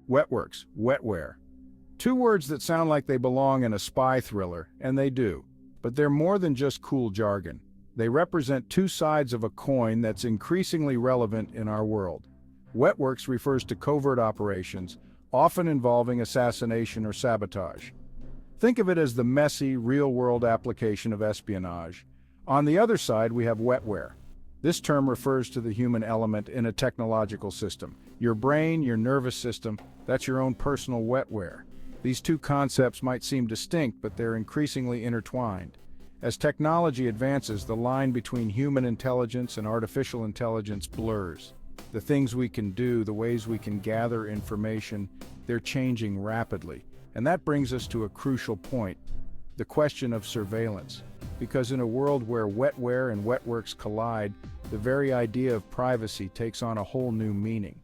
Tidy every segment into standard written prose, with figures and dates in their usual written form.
WetWorks, WetWare. Two words that sound like they belong in a spy thriller, and they do. But they're more than just cool jargon. They represent two sides of a coin that's increasingly relevant in our world. WetWorks refers to covert operations, often involving assassination or sabotage. Think of it as the messy, real-world application of espionage. On the other side, we have WetWare. This term refers to the human element in a technological system. Your brain, your nervous system, that's your own personal WetWare. These two concepts might seem distinct, but they're increasingly intertwined. As technology advances, the line between human intelligence and artificial intelligence blurs. The things we can do, the ways we can gather information, they're changing rapidly. And that brings us to a crucial point, the question of surveillance. Because in a world where WetWare and WetWorks collide, the very idea of privacy takes on a whole new meaning.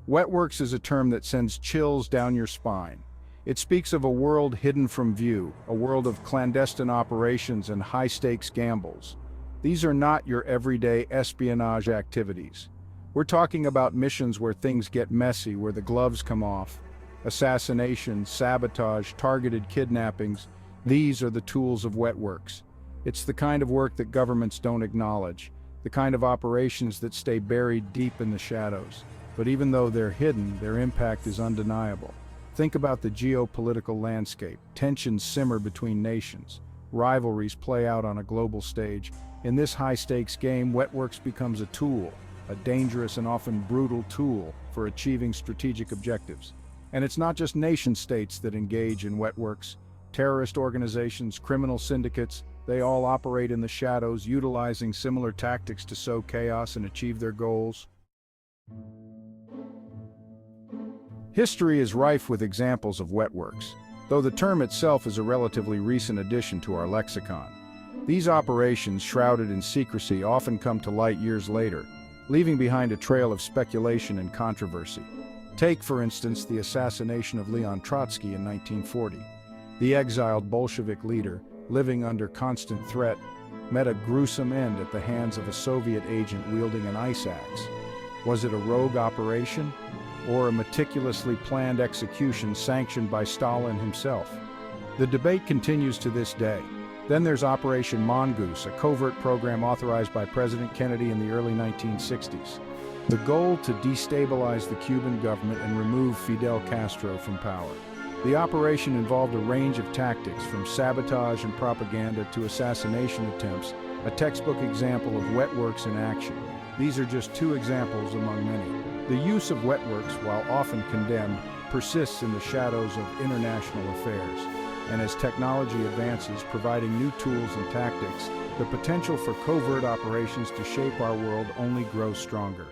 WetWorks is a term that sends chills down your spine. It speaks of a world hidden from view, a world of clandestine operations and high-stakes gambles. These are not your everyday espionage activities. We're talking about missions where things get messy, where the gloves come off. Assassination, sabotage, targeted kidnappings, these are the tools of WetWorks. It's the kind of work that governments don't acknowledge, the kind of operations that stay buried deep in the shadows. But even though they're hidden, their impact is undeniable. Think about the geopolitical landscape. Tensions simmer between nations. Rivalries play out on a global stage. In this high-stakes game, WetWorks becomes a tool, a dangerous and often brutal tool for achieving strategic objectives. And it's not just nation-states that engage in WetWorks. Terrorist organizations, criminal syndicates, they all operate in the shadows, utilizing similar tactics to sow chaos and achieve their goals. History is rife with examples of WetWorks, though the term itself is a relatively recent addition to our lexicon. These operations, shrouded in secrecy, often come to light years later, leaving behind a trail of speculation and controversy. Take, for instance, the assassination of Leon Trotsky in 1940. The exiled Bolshevik leader, living under constant threat, met a gruesome end at the hands of a Soviet agent wielding an ice axe. Was it a rogue operation, or a meticulously planned execution sanctioned by Stalin himself? The debate continues to this day. Then there's Operation Mongoose, a covert program authorized by President Kennedy in the early 1960s. The goal to destabilize the Cuban government and remove Fidel Castro from power. The operation involved a range of tactics, from sabotage and propaganda to assassination attempts, a textbook example of WetWorks in action. These are just two examples among many. The use of WetWorks, while often condemned, persists in the shadows of international affairs. And as technology advances, providing new tools and tactics, the potential for covert operations to shape our world only grows stronger.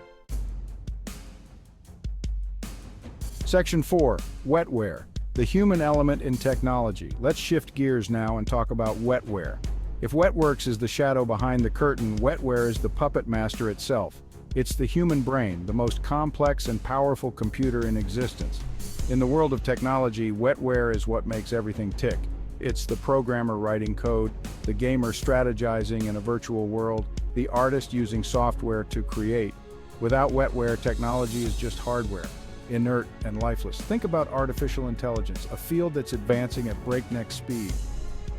Section 4. WetWare. The human element in technology. Let's shift gears now and talk about WetWare. If WetWorks is the shadow behind the curtain, WetWare is the puppet master itself. It's the human brain, the most complex and powerful computer in existence. In the world of technology, WetWare is what makes everything tick. It's the programmer writing code, the gamer strategizing in a virtual world, the artist using software to create. Without WetWare, technology is just hardware, inert and lifeless. Think about artificial intelligence, a field that's advancing at breakneck speed.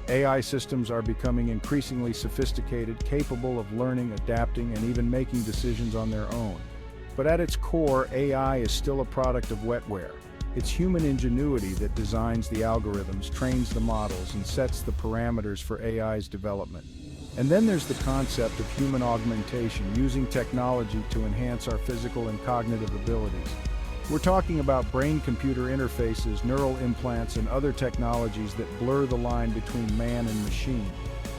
AI systems are becoming increasingly sophisticated, capable of learning, adapting, and even making decisions on their own. But at its core, AI is still a product of WetWare. It's human ingenuity that designs the algorithms, trains the models, and sets the parameters for AI's development. And then there's the concept of human augmentation, using technology to enhance our physical and cognitive abilities. We're talking about brain-computer interfaces, neural implants, and other technologies that blur the line between man and machine.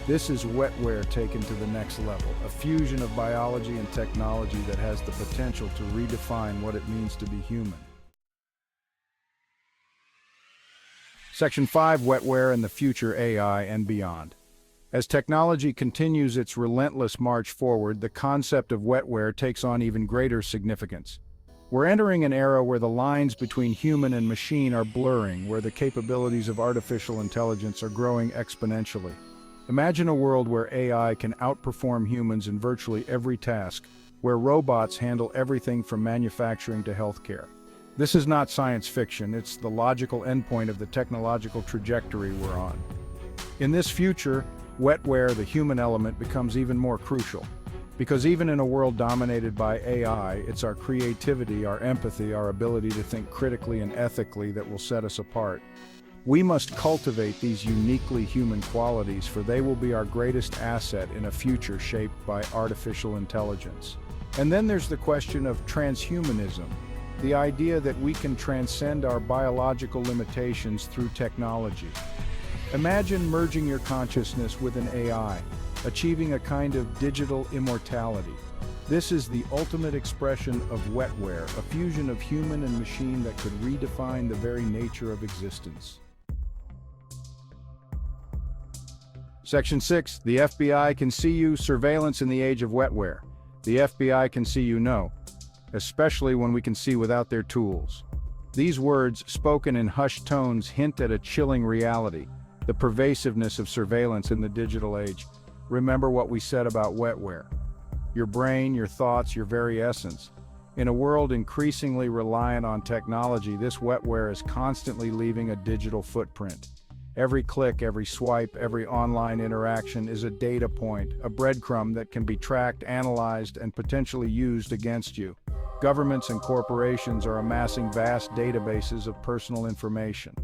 This is WetWare taken to the next level, a fusion of biology and technology that has the potential to redefine what it means to be human. Section 5. WetWare and the future AI and beyond. As technology continues its relentless march forward, the concept of WetWare takes on even greater significance. We're entering an era where the lines between human and machine are blurring, where the capabilities of artificial intelligence are growing exponentially. Imagine a world where AI can outperform humans in virtually every task, where robots handle everything from manufacturing to healthcare. This is not science fiction, it's the logical endpoint of the technological trajectory we're on. In this future, WetWare, the human element, becomes even more crucial. Because even in a world dominated by AI, it's our creativity, our empathy, our ability to think critically and ethically that will set us apart. We must cultivate these uniquely human qualities, for they will be our greatest asset in a future shaped by artificial intelligence. And then there's the question of transhumanism, the idea that we can transcend our biological limitations through technology. Imagine merging your consciousness with an AI, achieving a kind of digital immortality. This is the ultimate expression of WetWare, a fusion of human and machine that could redefine the very nature of existence. Section 6. The FBI can see you. Surveillance in the age of WetWare. The FBI can see you, no, especially when we can see without their tools. These words, spoken in hushed tones, hint at a chilling reality, the pervasiveness of surveillance in the digital age. Remember what we said about WetWare. Your brain, your thoughts, your very essence. In a world increasingly reliant on technology, this WetWare is constantly leaving a digital footprint. Every click, every swipe, every online interaction is a data point, a breadcrumb that can be tracked, analyzed, and potentially used against you. Governments and corporations are amassing vast databases of personal information.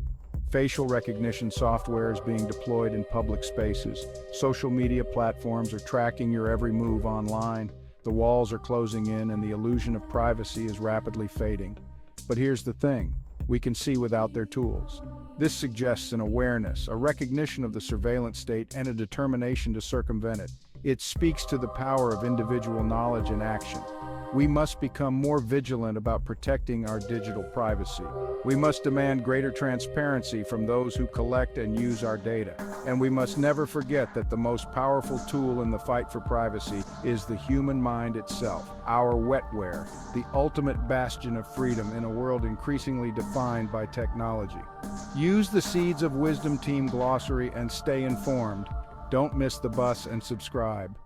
Facial recognition software is being deployed in public spaces. Social media platforms are tracking your every move online. The walls are closing in and the illusion of privacy is rapidly fading. But here's the thing, we can see without their tools. This suggests an awareness, a recognition of the surveillance state, and a determination to circumvent it. It speaks to the power of individual knowledge and action. We must become more vigilant about protecting our digital privacy. We must demand greater transparency from those who collect and use our data. And we must never forget that the most powerful tool in the fight for privacy is the human mind itself, our WetWare, the ultimate bastion of freedom in a world increasingly defined by technology. Use the Seeds of Wisdom Team Glossary and stay informed. Don't miss the bus and subscribe.